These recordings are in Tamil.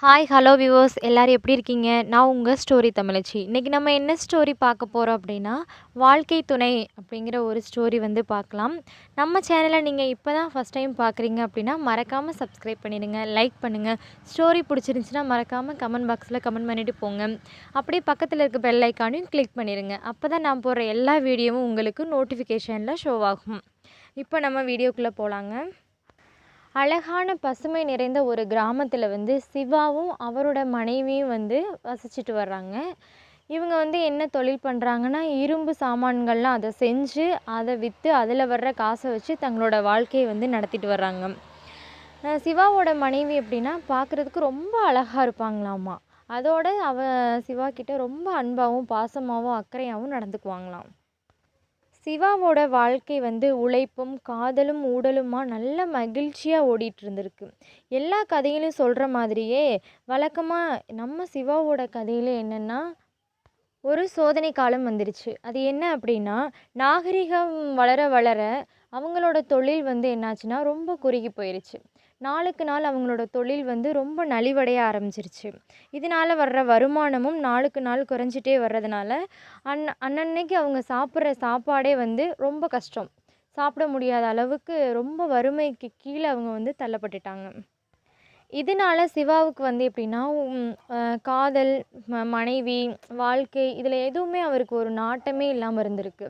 ஹாய் ஹலோ வியூவர்ஸ் எல்லாரும் எப்படி இருக்கீங்க? நான் உங்கள் ஸ்டோரி தமிழச்சி. இன்றைக்கி நம்ம என்ன ஸ்டோரி பார்க்க போகிறோம் அப்படின்னா, வாழ்க்கை துணை அப்படிங்கிற ஒரு ஸ்டோரி வந்து பார்க்கலாம். நம்ம சேனலை நீங்கள் இப்போ தான் ஃபஸ்ட் டைம் பார்க்குறீங்க அப்படின்னா மறக்காமல் சப்ஸ்கிரைப் பண்ணிடுங்க, லைக் பண்ணுங்கள். ஸ்டோரி பிடிச்சிருந்துச்சின்னா மறக்காமல் கமெண்ட் பாக்ஸில் கமெண்ட் பண்ணிவிட்டு போங்க. அப்படியே பக்கத்தில் இருக்க பெல் ஐக்கானையும் கிளிக் பண்ணிடுங்க. அப்போ தான் நான் போடுற எல்லா வீடியோவும் உங்களுக்கு நோட்டிஃபிகேஷனில் ஷோ ஆகும். இப்போ நம்ம வீடியோக்குள்ளே போகலாங்க. அழகான பசுமை நிறைந்த ஒரு கிராமத்தில் வந்து சிவாவும் அவரோட மனைவியும் வந்து வசிச்சுட்டு வர்றாங்க. இவங்க வந்து என்ன தொழில் பண்ணுறாங்கன்னா, இரும்பு சாமான்கள்லாம் அதை செஞ்சு அதை விற்று அதில் வர்ற காசை வச்சு தங்களோட வாழ்க்கையை வந்து நடத்திட்டு வர்றாங்க. சிவாவோட மனைவி எப்படின்னா பார்க்குறதுக்கு ரொம்ப அழகாக இருப்பாங்களாமா. அதோட சிவா கிட்ட ரொம்ப அன்பாகவும் பாசமாகவும் அக்கறையாகவும் நடந்துக்குவாங்களாம். சிவாவோட வாழ்க்கை வந்து உழைப்பும் காதலும் ஊடலுமா நல்ல மகிழ்ச்சியாக ஓடிட்டு இருந்திருக்கு. எல்லா கதையிலும் சொல்கிற மாதிரியே வழக்கமாக நம்ம சிவாவோட கதையில் என்னென்னா, ஒரு சோதனை காலம் வந்துருச்சு. அது என்ன அப்படின்னா, நாகரிகம் வளர வளர அவங்களோட தொழில் வந்து என்னாச்சுன்னா ரொம்ப குறுகி போயிடுச்சு. நாளுக்கு நாள் அவங்களோட தொழில் வந்து ரொம்ப நலிவடைய ஆரம்பிச்சிருச்சு. இதனால் வர்ற வருமானமும் நாளுக்கு நாள் குறைஞ்சிட்டே வர்றதுனால அன்னன்னைக்கு அவங்க சாப்பிட்ற சாப்பாடே வந்து ரொம்ப கஷ்டம். சாப்பிட முடியாத அளவுக்கு ரொம்ப வறுமைக்கு கீழே அவங்க வந்து தள்ளப்பட்டுட்டாங்க. இதனால சிவாவுக்கு வந்து எப்படின்னா, காதல், மனைவி, வாழ்க்கை இதில் எதுவுமே அவருக்கு ஒரு நாட்டமே இல்லாமல் இருந்திருக்கு.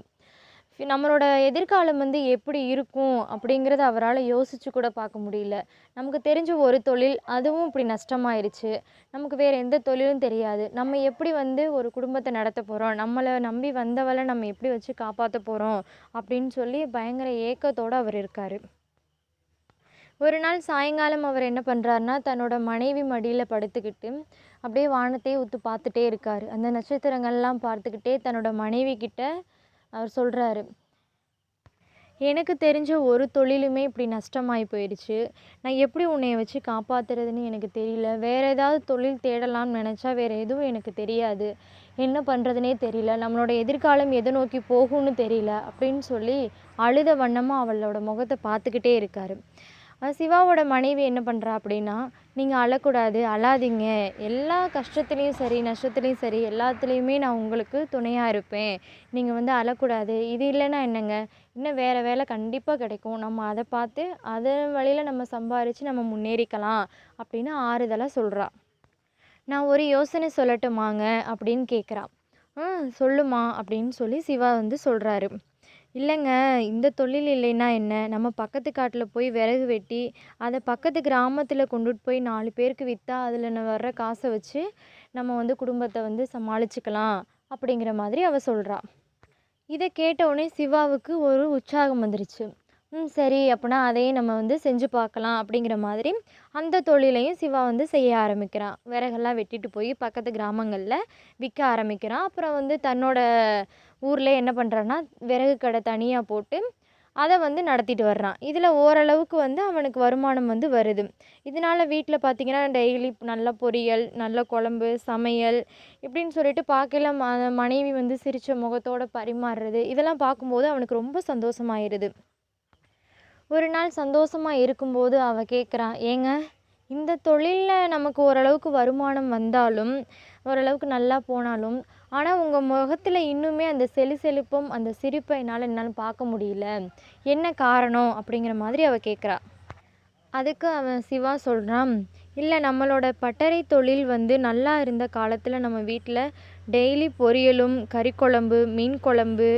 நம்மளோட எதிர்காலம் வந்து எப்படி இருக்கும் அப்படிங்கிறத அவரால் யோசித்து கூட பார்க்க முடியல. நமக்கு தெரிஞ்ச ஒரு தொழில், அதுவும் இப்படி நஷ்டமாயிருச்சு. நமக்கு வேறு எந்த தொழிலும் தெரியாது. நம்ம எப்படி வந்து ஒரு குடும்பத்தை நடத்த போகிறோம், நம்மளை நம்பி வந்தவளை நம்ம எப்படி வச்சு காப்பாற்ற போகிறோம் அப்படின்னு சொல்லி பயங்கர ஏக்கத்தோடு அவர் இருக்கார். ஒரு நாள் சாயங்காலம் அவர் என்ன பண்ணுறாருனா, தன்னோட மனைவி மடியில் படுத்துக்கிட்டு அப்படியே வானத்தையே உத்து பார்த்துட்டே இருக்கார். அந்த நட்சத்திரங்கள்லாம் பார்த்துக்கிட்டே தன்னோட மனைவி கிட்ட அவர் சொல்கிறாரு, எனக்கு தெரிஞ்ச ஒரு தொழிலுமே இப்படி நஷ்டமாகி போயிடுச்சு. நான் எப்படி உன்னைய வச்சு காப்பாற்றுறதுன்னு எனக்கு தெரியல. வேறு ஏதாவது தொழில் தேடலாம்னு நினச்சா வேறு எதுவும் எனக்கு தெரியாது. என்ன பண்ணுறதுனே தெரியல. நம்மளோட எதிர்காலம் எதை நோக்கி போகும்னு தெரியல அப்படின்னு சொல்லி அழுத வண்ணமாக அவளோட முகத்தை பார்த்துக்கிட்டே இருக்கார். சிவாவோட மனைவி என்ன பண்ணுறா அப்படின்னா, நீங்கள் அழக்கூடாது, அழாதீங்க. எல்லா கஷ்டத்துலேயும் சரி, நஷ்டத்துலேயும் சரி, எல்லாத்துலேயுமே நான் உங்களுக்கு துணையாக இருப்பேன். நீங்கள் வந்து அழக்கூடாது. இது இல்லைன்னா என்னங்க, இன்னும் வேறு வேலை கண்டிப்பாக கிடைக்கும். நம்ம அதை பார்த்து அதன் வழியில் நம்ம சம்பாரித்து நம்ம முன்னேறிக்கலாம் அப்படின்னு ஆறுதலாக சொல்கிறா. நான் ஒரு யோசனை சொல்லட்டுமாங்க அப்படின்னு கேட்குறா. சொல்லுமா அப்படின்னு சொல்லி சிவா வந்து சொல்கிறாரு. இல்லைங்க, இந்த தொழில் இல்லைன்னா என்ன, நம்ம பக்கத்து காட்டில் போய் விறகு வெட்டி அதை பக்கத்து கிராமத்தில் கொண்டுட்டு போய் 4 பேருக்கு விற்றா அதில் வர்ற காசை வச்சு நம்ம வந்து குடும்பத்தை வந்து சமாளிச்சுக்கலாம் அப்படிங்கிற மாதிரி அவள் சொல்கிறா. இதை கேட்ட உடனே சிவாவுக்கு ஒரு உற்சாகம் வந்துருச்சு. சரி, அப்படின்னா அதையே நம்ம வந்து செஞ்சு பார்க்கலாம் அப்படிங்கிற மாதிரி அந்த தொழிலையும் சிவா வந்து செய்ய ஆரம்பிக்கிறான். விறகெல்லாம் வெட்டிட்டு போய் பக்கத்து கிராமங்களில் விற்க ஆரம்பிக்கிறான். அப்புறம் வந்து தன்னோட ஊரில் என்ன பண்ணுறான்னா, விறகு கடை தனியாக போட்டு அதை வந்து நடத்திட்டு வர்றான். இதில் ஓரளவுக்கு வந்து அவனுக்கு வருமானம் வந்து வருது. இதனால் வீட்டில் பார்த்திங்கன்னா டெய்லி நல்ல பொரியல், நல்ல குழம்பு, சமையல் இப்படின்னு சொல்லிட்டு பார்க்கல மனைவி வந்து சிரித்த முகத்தோடு பரிமாறுறது, இதெல்லாம் பார்க்கும்போது அவனுக்கு ரொம்ப சந்தோஷமாயிருது. ஒரு நாள் சந்தோஷமாக இருக்கும்போது அவள் கேட்குறா, ஏங்க, இந்த தொழிலில் நமக்கு ஓரளவுக்கு வருமானம் வந்தாலும், ஓரளவுக்கு நல்லா போனாலும், ஆனால் உங்கள் முகத்தில் இன்னுமே அந்த செழுப்பும் அந்த சிரிப்பை என்னால் பார்க்க முடியல. என்ன காரணம் அப்படிங்கிற மாதிரி அவள் கேட்குறா. அதுக்கு அவன் சிவா சொல்கிறான், இல்லை, நம்மளோட பட்டறை தொழில் வந்து நல்லா இருந்த காலத்தில் நம்ம வீட்டில் டெய்லி பொரியலும் கறிக்குழம்பு, மீன் குழம்பு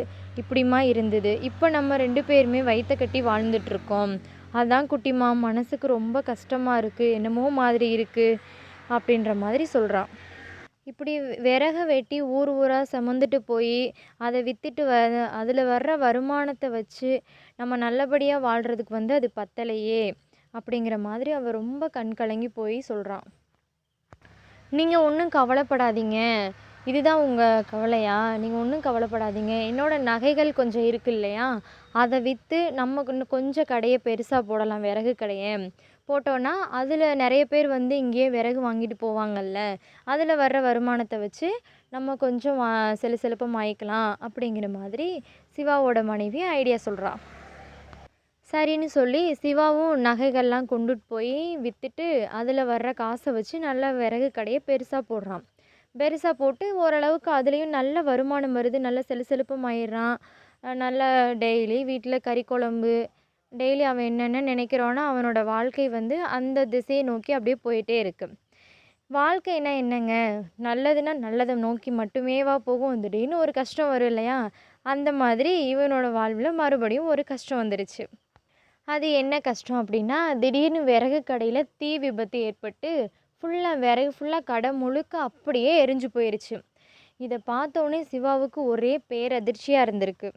இப்படிமா இருந்தது. இப்போ நம்ம 2 பேருமே வயிற்ற கட்டி வாழ்ந்துட்டுருக்கோம். அதான் குட்டிமா, மனசுக்கு ரொம்ப கஷ்டமாக இருக்குது, என்னமோ மாதிரி இருக்குது அப்படின்ற மாதிரி சொல்கிறான். இப்படி விறக வெட்டி ஊர் ஊராக சுமந்துட்டு போய் அதை விற்றுட்டு அதில் வர்ற வருமானத்தை வச்சு நம்ம நல்லபடியாக வாழ்கிறதுக்கு வந்து அது பத்தலையே அப்படிங்கிற மாதிரி அவள் ரொம்ப கண் கலங்கி போய் சொல்கிறான். நீங்கள் ஒன்றும் கவலைப்படாதீங்க, இதுதான் உங்கள் கவலையா? நீங்கள் ஒன்றும் கவலைப்படாதீங்க. என்னோடய நகைகள் கொஞ்சம் இருக்குது இல்லையா, அதை விற்று நம்ம இன்னும் கொஞ்சம் கடையை பெருசாக போடலாம். விறகு கடையை போட்டோன்னா அதில் நிறைய பேர் வந்து இங்கேயே விறகு வாங்கிட்டு போவாங்கல்ல, அதில் வர்ற வருமானத்தை வச்சு நம்ம கொஞ்சம் செலுப்பாக ஆயிக்கலாம் அப்படிங்கிற மாதிரி சிவாவோட மனைவி ஐடியா சொல்கிறா. சரின்னு சொல்லி சிவாவும் நகைகள்லாம் கொண்டுட்டு போய் விற்றுட்டு அதில் வர்ற காசை வச்சு நல்லா விறகு கடையை பெருசாக போடுறான். பெருசாக போட்டு ஓரளவுக்கு அதுலேயும் நல்ல வருமானம் வருது. நல்ல செலுசெலுப்புமாயிடுறான். நல்லா டெய்லி வீட்டில் கறி குழம்பு, டெய்லி அவன் என்னென்ன நினைக்கிறானோ அவனோட வாழ்க்கை வந்து அந்த திசையை நோக்கி அப்படியே போயிட்டே இருக்கு. வாழ்க்கைனா என்னங்க, நல்லதுன்னா நல்லதை நோக்கி மட்டுமேவா போகும்? திடீர்னு ஒரு கஷ்டம் வரும் இல்லையா? அந்த மாதிரி இவனோட வாழ்வில் மறுபடியும் ஒரு கஷ்டம் வந்துருச்சு. அது என்ன கஷ்டம் அப்படின்னா, திடீர்னு விறகு கடையில் தீ விபத்து ஏற்பட்டு விறகு ஃபுல்லாக கடை முழுக்க அப்படியே எரிஞ்சு போயிருச்சு. இதை பார்த்தோன்னே சிவாவுக்கு ஒரே பேரதிர்ச்சியாக இருந்திருக்கு.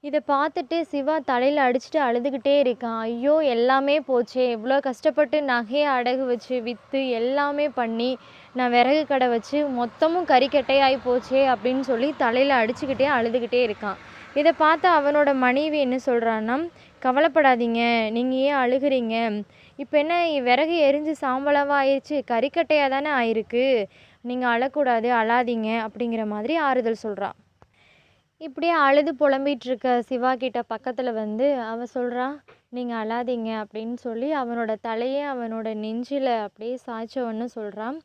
இதை பார்த்துட்டு சிவா தலையில் அடிச்சுட்டு அழுதுகிட்டே இருக்கான். ஐயோ, எல்லாமே போச்சே, இவ்வளோ கஷ்டப்பட்டு நகையை அடகு வச்சு விற்று எல்லாமே பண்ணி நான் விறகு கடை வச்சு மொத்தமும் கறிக்கட்டையாகி போச்சே அப்படின்னு சொல்லி தலையில் அடிச்சுக்கிட்டே அழுதுகிட்டே இருக்கான். இதை பார்த்து அவனோட மனைவி என்ன சொல்கிறான்னா, கவலைப்படாதீங்க, நீங்கள் ஏன் அழுகிறீங்க? இப்போ என்ன விறகு எரிஞ்சு சாம்பலாவாக ஆயிடுச்சு, கறிக்கட்டையாக தானே ஆயிருக்கு, நீங்கள் அழக்கூடாது, அழாதீங்க அப்படிங்கிற மாதிரி ஆறுதல் சொல்கிறா. இப்படியே அழுது புலம்பிகிட்டு இருக்க சிவா கிட்ட பக்கத்தில் வந்து அவள் சொல்கிறா, நீங்கள் அழாதீங்க அப்படின்னு சொல்லி அவனோட தலையை அவனோட நெஞ்சில் அப்படியே சாய்ச்சவன்னு சொல்கிறான்.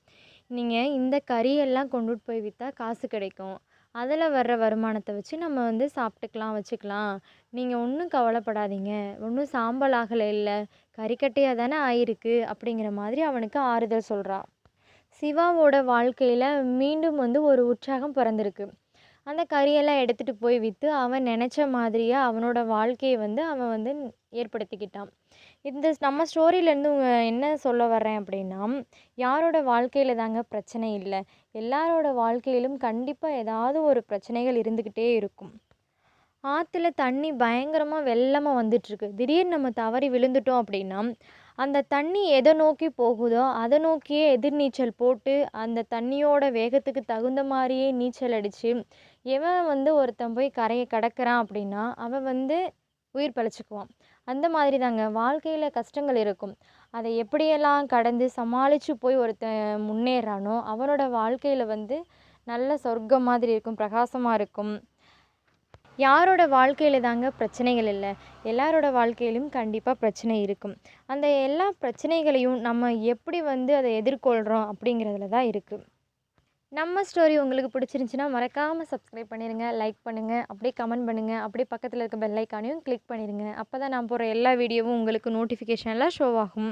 நீங்கள் இந்த கறியெல்லாம் கொண்டுட்டு போய் விற்றா காசு கிடைக்கும், அதில் வர்ற வருமானத்தை வச்சு நம்ம வந்து சாப்பிட்டுக்கலாம், வச்சுக்கலாம், நீங்கள் ஒன்றும் கவலைப்படாதீங்க, ஒன்றும் சாம்பல் ஆகலை, இல்லை கறிக்கட்டையாக தானே ஆயிருக்கு அப்படிங்கிற மாதிரி அவனுக்கு ஆறுதல் சொல்கிறா. சிவாவோட வாழ்க்கையில் மீண்டும் வந்து ஒரு உற்சாகம் பிறந்திருக்கு. அந்த கறியெல்லாம் எடுத்துகிட்டு போய் விற்று அவன் நினச்ச மாதிரியே அவனோட வாழ்க்கையை வந்து அவன் வந்து ஏற்படுத்திக்கிட்டான். இந்த நம்ம ஸ்டோரியிலேருந்து என்ன சொல்ல வர்றேன் அப்படின்னா, யாரோட வாழ்க்கையில் தாங்க பிரச்சனை இல்லை, எல்லாரோட வாழ்க்கையிலும் கண்டிப்பாக ஏதாவது ஒரு பிரச்சனைகள் இருந்துக்கிட்டே இருக்கும். ஆற்றுல தண்ணி பயங்கரமாக வெள்ளமாக வந்துட்டுருக்கு. திடீர்னு நம்ம தவறி விழுந்துட்டோம் அப்படின்னா, அந்த தண்ணி எதை நோக்கி போகுதோ அதை நோக்கியே எதிர்நீச்சல் போட்டு அந்த தண்ணியோட வேகத்துக்கு தகுந்த மாதிரியே நீச்சல் அடித்து எவன் வந்து ஒருத்தன் போய் கரையை கடக்கிறான் அப்படின்னா அவன் வந்து உயிர் பிழைச்சிக்குவான். அந்த மாதிரி தாங்க வாழ்க்கையில் கஷ்டங்கள் இருக்கும். அதை எப்படியெல்லாம் கடந்து சமாளித்து போய் ஒருத்தன் முன்னேறானோ அவனோட வாழ்க்கையில் வந்து நல்ல சொர்க்கம் மாதிரி இருக்கும், பிரகாசமாக இருக்கும். யாரோட வாழ்க்கையில் தாங்க பிரச்சனைகள் இல்லை, எல்லாரோட வாழ்க்கையிலும் கண்டிப்பாக பிரச்சனை இருக்கும். அந்த எல்லா பிரச்சனைகளையும் நம்ம எப்படி வந்து அதை எதிர்கொள்கிறோம் அப்படிங்கிறதுல தான் இருக்குது. நம்ம ஸ்டோரி உங்களுக்கு பிடிச்சிருந்துச்சின்னா மறக்காமல் சப்ஸ்கிரைப் பண்ணிடுங்க, லைக் பண்ணுங்கள், அப்படியே கமெண்ட் பண்ணுங்கள், அப்படியே பக்கத்தில் இருக்க பெல் ஐக்கானையும் கிளிக் பண்ணிடுங்க. அப்போ தான் நான் போகிற எல்லா வீடியோவும் உங்களுக்கு நோட்டிஃபிகேஷனில் ஷோ ஆகும்.